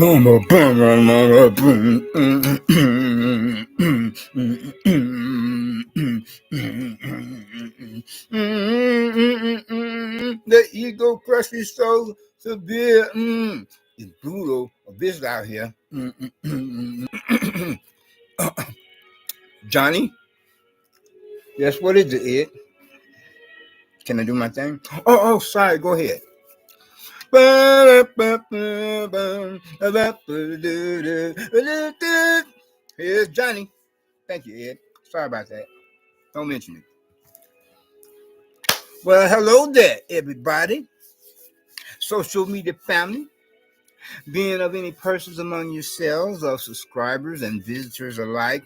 The ego crushes so severe. It's brutal. A bitch out here. Johnny, yes, what is it? Can I do my thing? Oh, sorry. Go ahead. Here's Johnny. Thank you, Ed. Sorry about that. Don't mention it. Well, hello there, everybody. Social media family. Being of any persons among yourselves, of subscribers and visitors alike,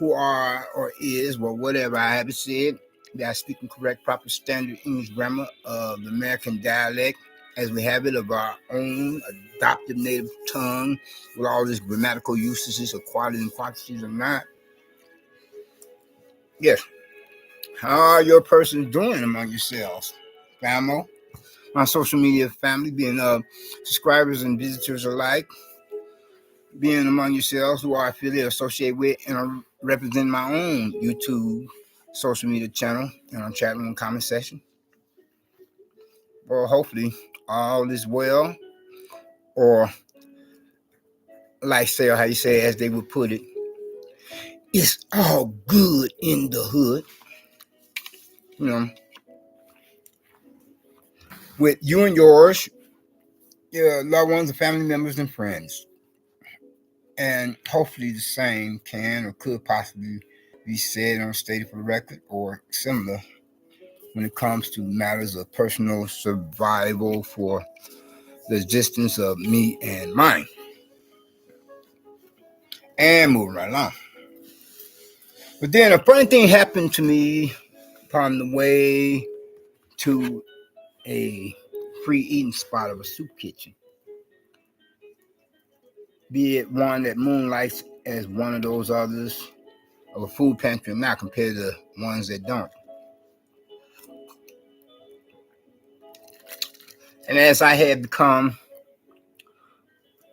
who are or is, well, whatever I have said, that are speaking correct, proper standard English grammar of the American dialect, as we have it, of our own adopted native tongue, with all these grammatical usages of quality and quantities or not. Yes. How are your persons doing among yourselves, family? My social media family, being subscribers and visitors alike, being among yourselves who are affiliated, associated with, and are representing my own YouTube social media channel and on chat room comment section. Well, hopefully all is well, or like say, or how you say, as they would put it, it's all good in the hood. You know, with you and yours, your loved ones, and family members, and friends. And hopefully the same can or could possibly be said or stated for the record or similar when it comes to matters of personal survival for the existence of me and mine. And moving right along. But then a funny thing happened to me upon the way to a free eating spot of a soup kitchen. Be it one that moonlights as one of those others of a food pantry or not, compared to ones that don't. And as I had become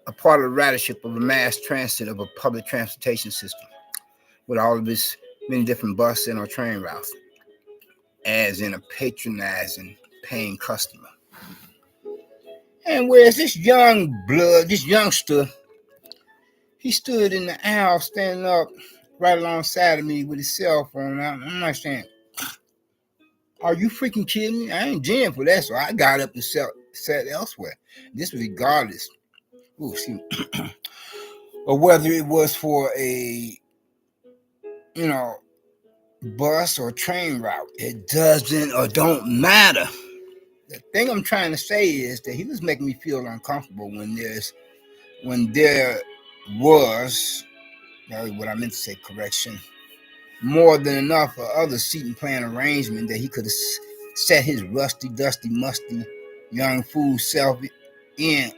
a part of the ridership of a mass transit of a public transportation system with all of its many different bus and or train routes, as in a patronizing, paying customer. And whereas this young blood, this youngster, he stood in the aisle standing up right alongside of me with his cell phone out. I'm not saying, are you freaking kidding me? I ain't jammed for that, so I got up and sat elsewhere. This was regardless. Ooh, see, or whether it was for a, bus or train route. It doesn't or don't matter. The thing I'm trying to say is that he was making me feel uncomfortable when there was, what I meant to say, correction, more than enough for other seating plan arrangement that he could have set his rusty, dusty, musty young fool self in,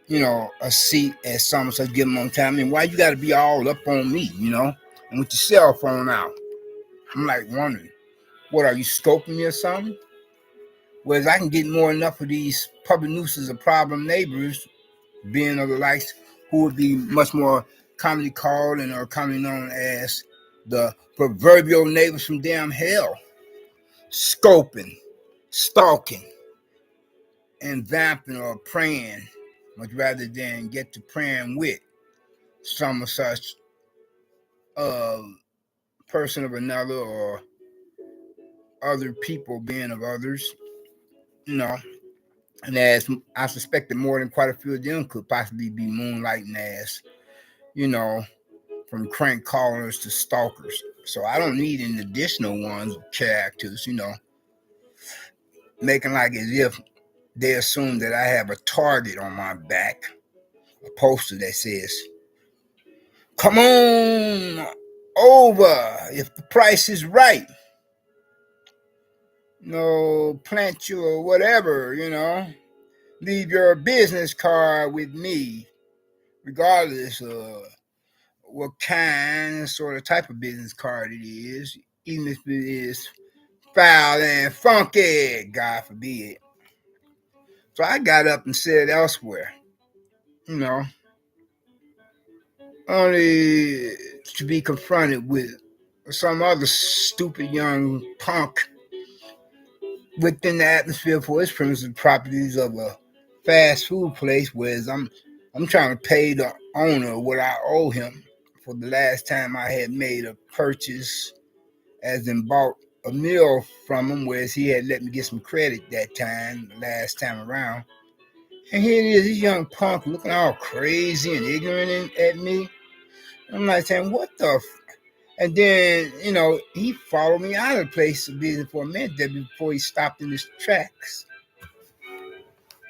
a seat at some such given on time. I mean, why you got to be all up on me, and with your cell phone out? I'm like wondering, what are you scoping me or something? Whereas I can get more enough of these public nuisances of problem neighbors, being of the likes who would be much more commonly called and are commonly known as the proverbial neighbors from damn hell, scoping, stalking, and vamping or praying, much rather than get to praying with some of such person of another or other people being of others, and as I suspect that more than quite a few of them could possibly be moonlighting as, from crank callers to stalkers. So I don't need any additional ones or characters, making like as if they assume that I have a target on my back, a poster that says, come on over if the price is right. Plant you or whatever, leave your business card with me, regardless of what kind, sort of type of business card it is, even if it is foul and funky, God forbid. So I got up and said elsewhere. you know, only to be confronted with some other stupid young punk within the atmosphere for its premises properties of a fast food place, whereas I'm trying to pay the owner what I owe him for the last time I had made a purchase, as in bought a meal from him, whereas he had let me get some credit that time, last time around. And here it is, this young punk looking all crazy and ignorant at me. I'm like saying, what the and then, he followed me out of the place of business for a minute there before he stopped in his tracks.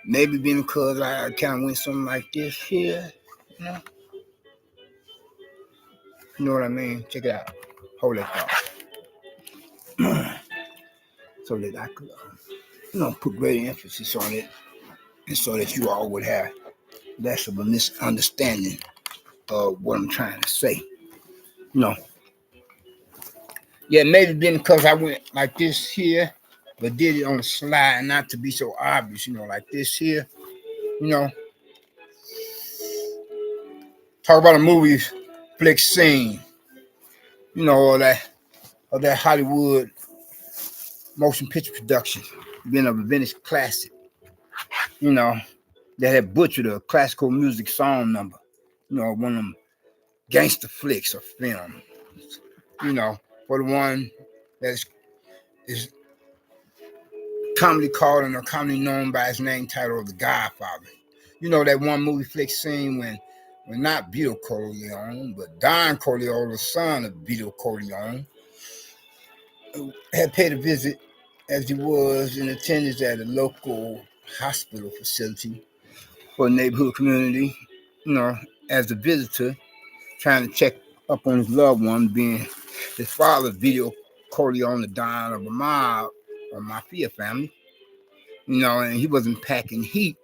Maybe being because I kind of went something like this here. You know? You know what I mean? Check it out. Hold that thought. So that I could, put greater emphasis on it, and so that you all would have less of a misunderstanding of what I'm trying to say. You know, yeah, maybe been because I went like this here, but did it on the slide, not to be so obvious, like this here. Talk about a movie flick scene, or that Hollywood motion picture production, being a vintage classic, that had butchered a classical music song number, one of them gangster flicks or film, for the one that is commonly called and commonly known by its name title of The Godfather. That one movie flick scene when not Vito Corleone, but Don Corleone, the son of Vito Corleone, had paid a visit as he was in attendance at a local hospital facility for a neighborhood community, as a visitor, trying to check up on his loved one, being his father, Vito Corleone, the Don of a mob or mafia family, and he wasn't packing heat,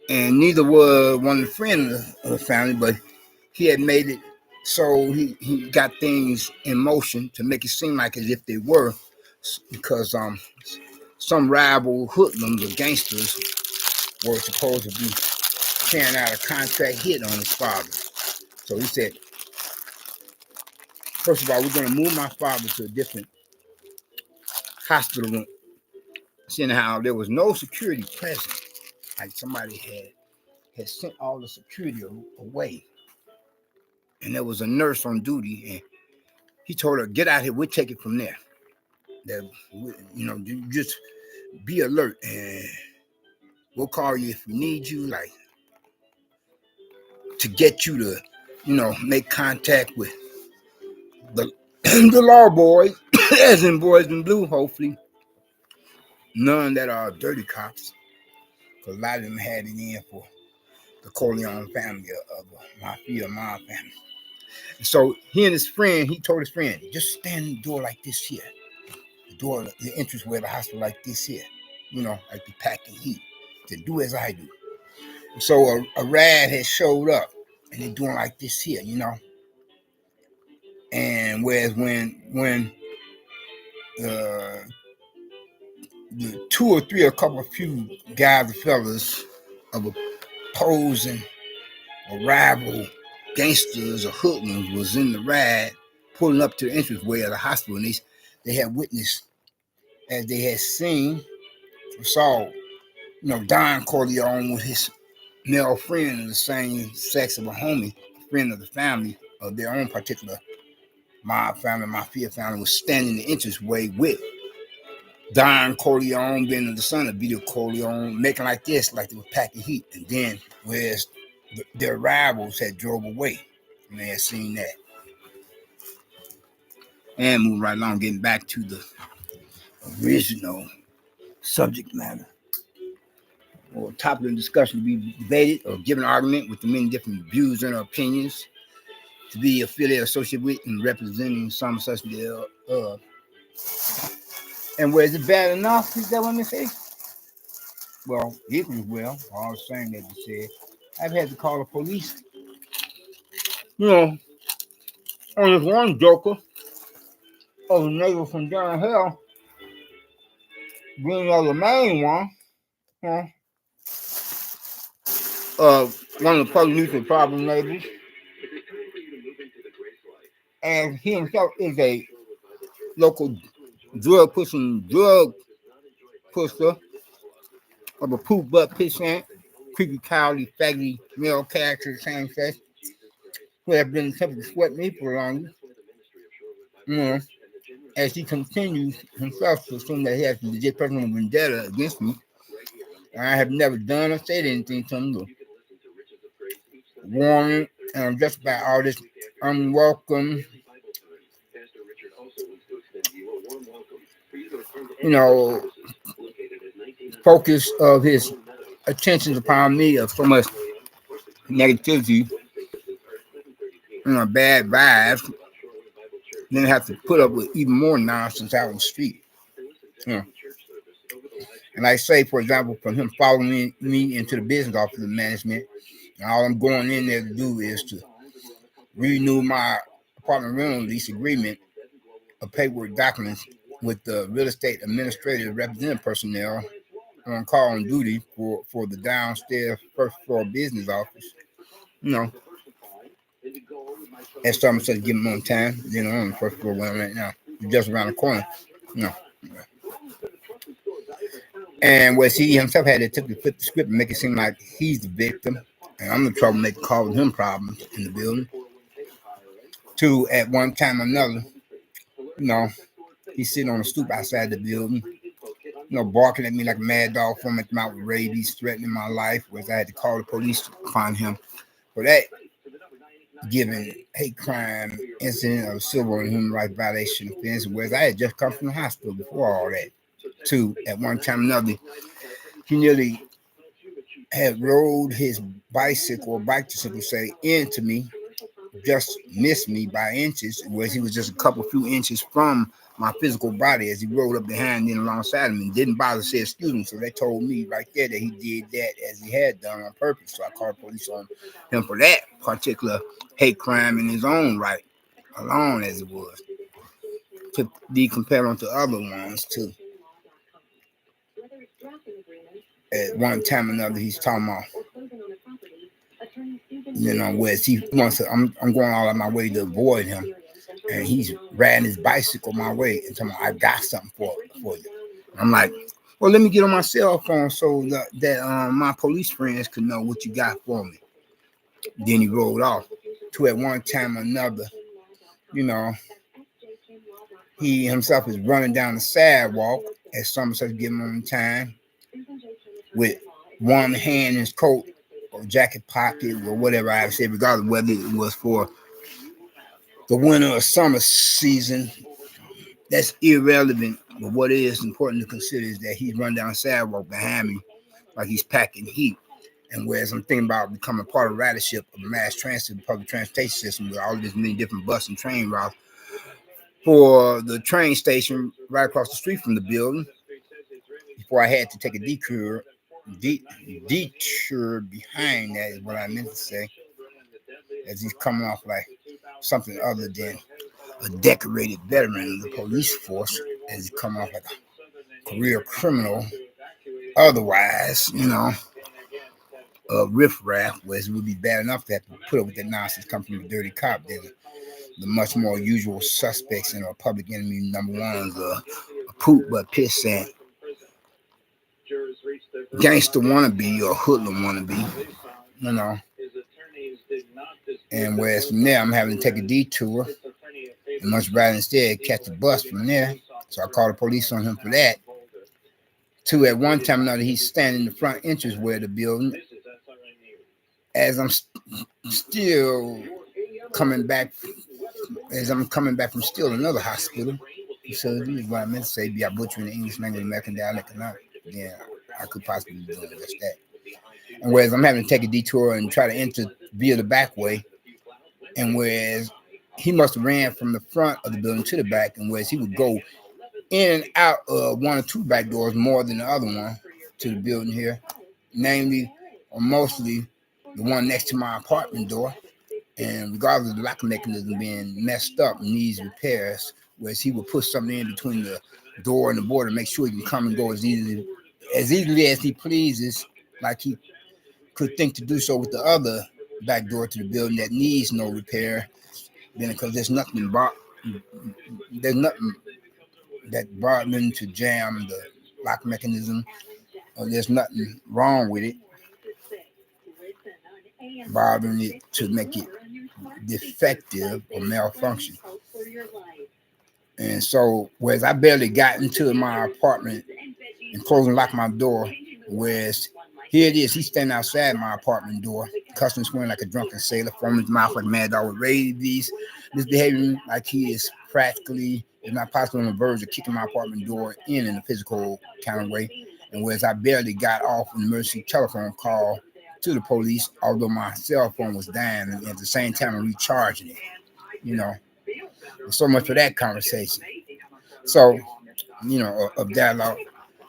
and neither was one of the friends of the family, but he had made it so he got things in motion to make it seem like as if they were, because some rival hoodlums or gangsters were supposed to be carrying out a contract hit on his father. So he said, first of all, we're going to move my father to a different hospital room, seeing how there was no security present, like somebody had sent all the security away, and there was a nurse on duty, and he told her, get out here, we'll take it from there. That, you just be alert, and we'll call you if we need you, like, to get you to, make contact with the the law boys, as in boys in blue, hopefully. None that are dirty cops, because a lot of them had it in for the Corleone family of mafia mob family. And so he and his friend, he told his friend, just stand in the door like this here. The door, the entranceway of the hospital like this here. Like the packing heat. To do as I do. So a rad had showed up, and they're doing like this here, And whereas when the two or three, a couple of few guys or fellas of opposing or rival gangsters or hoodlums was in the ride pulling up to the entranceway of the hospital, and they had witnessed, as they had seen or saw, Don Corleone with his male friend of the same sex of a homie, a friend of the family of their own particular mob family, mafia family, was standing in the entranceway with Don Corleone, being the son of Vito Corleone, making like this, like they were packing heat. And then, whereas their rivals had drove away, and they had seen that. And moving right along, getting back to the original subject matter, or topic of discussion to be debated or given argument with the many different views and opinions to be affiliated, associated with, and representing some such thereof. And where is it bad enough? Is that what they say? Well, equally well, all the same that you said. I've had to call the police. On this one joker of a neighbor from down here, being the main one, one of the public nuisance problem neighbors, and he himself is a local drug pusher of a poop butt pissant, creepy cowardly faggy male character same sex who have been attempting to sweat me for long. You know, as he continues himself to assume that he has a legit personal vendetta against me. I have never done or said anything to him to warn him just about all this unwelcome, you know, focus of his attentions upon me of so much negativity, bad vibes. Then have to put up with even more nonsense out on the street. You know. And I say, for example, from him following me into the business office of management, and all I'm going in there to do is to renew my apartment rental lease agreement of paperwork documents with the real estate administrative representative personnel on call on duty for the downstairs first floor business office. You know, as someone said, give them on time, on the first floor where I'm at now, just around the corner. You know. And where he himself had to flip the script and make it seem like he's the victim, and I'm the troublemaker causing him problems in the building. Two, at one time or another, he's sitting on a stoop outside the building, barking at me like a mad dog from his mouth with rabies, threatening my life, whereas I had to call the police upon him for that given hate crime incident of civil and human rights violation offense, whereas I had just come from the hospital before all that. Two, at one time or another, he nearly had rode his bicycle or bike to say into me, just missed me by inches, whereas he was just a few inches from my physical body as he rode up behind me and alongside him and didn't bother to say excuse me. So they told me right there that he did that as he had done on purpose. So I called the police on him for that particular hate crime in his own right, alone as it was, to be compared on to other ones too. At one time or another, he's talking about, where he wants to, I'm going all out my way to avoid him. And he's riding his bicycle my way and telling me, I got something for you. I'm like, well, let me get on my cell phone so that my police friends can know what you got for me. Then he rolled off. To at one time or another, he himself is running down the sidewalk as someone says, give him on time with one hand in his coat or jacket pocket or whatever I said, regardless of whether it was for the winter or summer season. That's irrelevant, but what is important to consider is that he's running down the sidewalk behind me like he's packing heat. And whereas I'm thinking about becoming part of ridership of the mass transit, public transportation system with all these many different bus and train routes for the train station right across the street from the building, before I had to take a detour behind that is what I meant to say, as he's coming off like something other than a decorated veteran of the police force, as he come off like a career criminal, otherwise, riffraff, whereas it would be bad enough to have to put up with that nonsense coming from a dirty cop than the much more usual suspects in our public enemy number one is a poop but pissant gangster wannabe or hoodlum wannabe, And whereas from there, I'm having to take a detour and much rather instead catch a bus from there. So I called the police on him for that. Two, at one time or another, he's standing in the front entranceway of the building as I'm still coming back, from still another hospital. So this is what I meant to say, be I butchering the English language American dialect or not. Yeah, I could possibly be doing just that. And whereas I'm having to take a detour and try to enter via the back way, and whereas he must have ran from the front of the building to the back, and whereas he would go in and out of one or two back doors more than the other one to the building here, namely or mostly the one next to my apartment door. And regardless of the lock mechanism being messed up and needs repairs, whereas he would put something in between the door and the board to make sure he can come and go as easily as he pleases, like he could think to do so with the other back door to the building that needs no repair, then because there's nothing that brought them to jam the lock mechanism, or there's nothing wrong with it, bothering it to make it defective or malfunction. And so, whereas I barely got into my apartment and closed and locked my door, whereas here it is, he's standing outside my apartment door, cussing and swearing like a drunken sailor, foaming his mouth like a mad dog with rabies, misbehaving like he is practically, if not possibly, on the verge of kicking my apartment door in a physical kind of way. And whereas I barely got off an emergency telephone call to the police, although my cell phone was dying, and at the same time I'm recharging it, you know. So much for that conversation. So, of dialogue.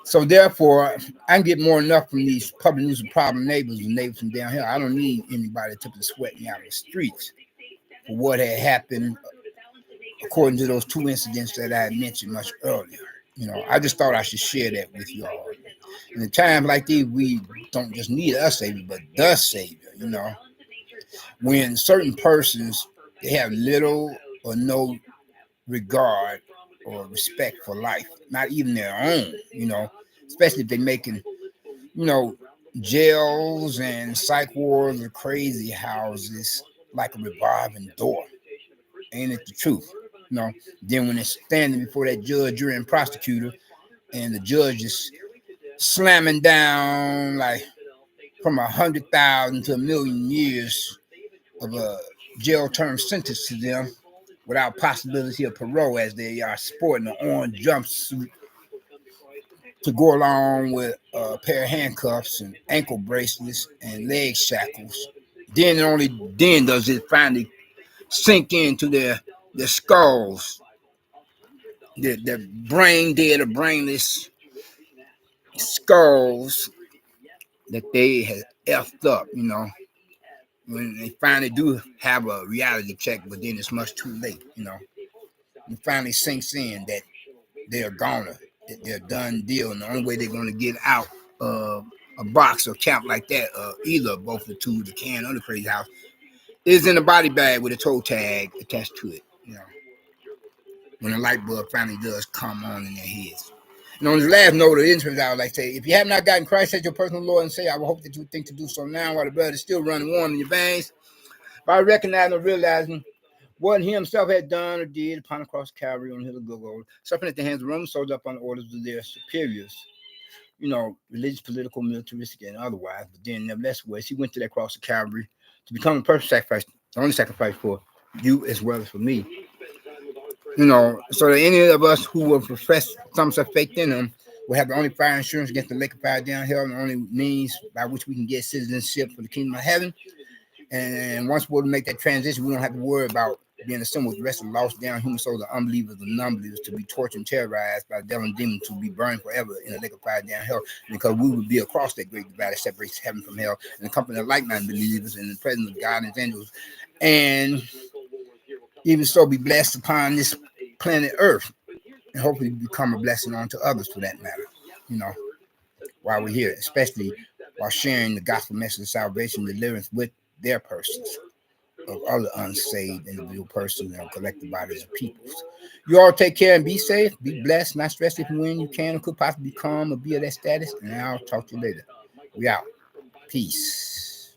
So therefore, I can get more than enough from these public nuisance problem neighbors and neighbors from down here. I don't need anybody to sweat me out in the streets for what had happened according to those two incidents that I had mentioned much earlier. I just thought I should share that with you all. In a time like these, we don't just need a savior, but the savior. When certain persons, they have little or no regard or respect for life, not even their own, especially if they're making, jails and psych wards or crazy houses like a revolving door. Ain't it the truth? Then when it's standing before that judge, jury, and prosecutor, and the judge is slamming down like from 100,000 to 1,000,000 years of a jail term sentence to them without possibility of parole, as they are sporting an orange jumpsuit to go along with a pair of handcuffs and ankle bracelets and leg shackles. Then and only then does it finally sink into their skulls, their brain dead or brainless skulls that they have effed up, when they finally do have a reality check, but then it's much too late, It finally sinks in that they're goner, that they're done deal, and the only way they're going to get out of a box or camp like that, either both the two, the can or the crazy house, is in a body bag with a toe tag attached to it, when the light bulb finally does come on in their heads. And on this last note of interest, I would like to say, if you have not gotten Christ as your personal Lord and Savior, I would hope that you would think to do so now while the blood is still running warm in your veins, by recognizing or realizing what he himself had done or did upon the cross of Calvary on the hill of Golgotha, suffering at the hands of Roman soldiers up on the orders of their superiors, religious, political, militaristic, and otherwise. But then, nevertheless, he went to that cross of Calvary to become the perfect sacrifice, the only sacrifice for you as well as for me. So that any of us who will profess some such faith in him will have the only fire insurance against the lake of fire down here, and the only means by which we can get citizenship for the kingdom of heaven. And once we're able to make that transition, we don't have to worry about being assembled with the rest of the lost down human souls, the unbelievers, the non-believers, to be tortured and terrorized by the devil and demons, to be burned forever in the lake of fire down hell, because we would be across that great divide that separates heaven from hell, in the company of like-minded believers, in the presence of God and his angels, and even so be blessed upon this planet Earth, and hopefully become a blessing onto others for that matter, while we're here, especially while sharing the gospel message of salvation and deliverance with their persons, of other unsaved individual persons and collective bodies of peoples. You all take care and be safe, be blessed, not stressed if and when you can or could possibly become or be of that status, and I'll talk to you later. We out. Peace.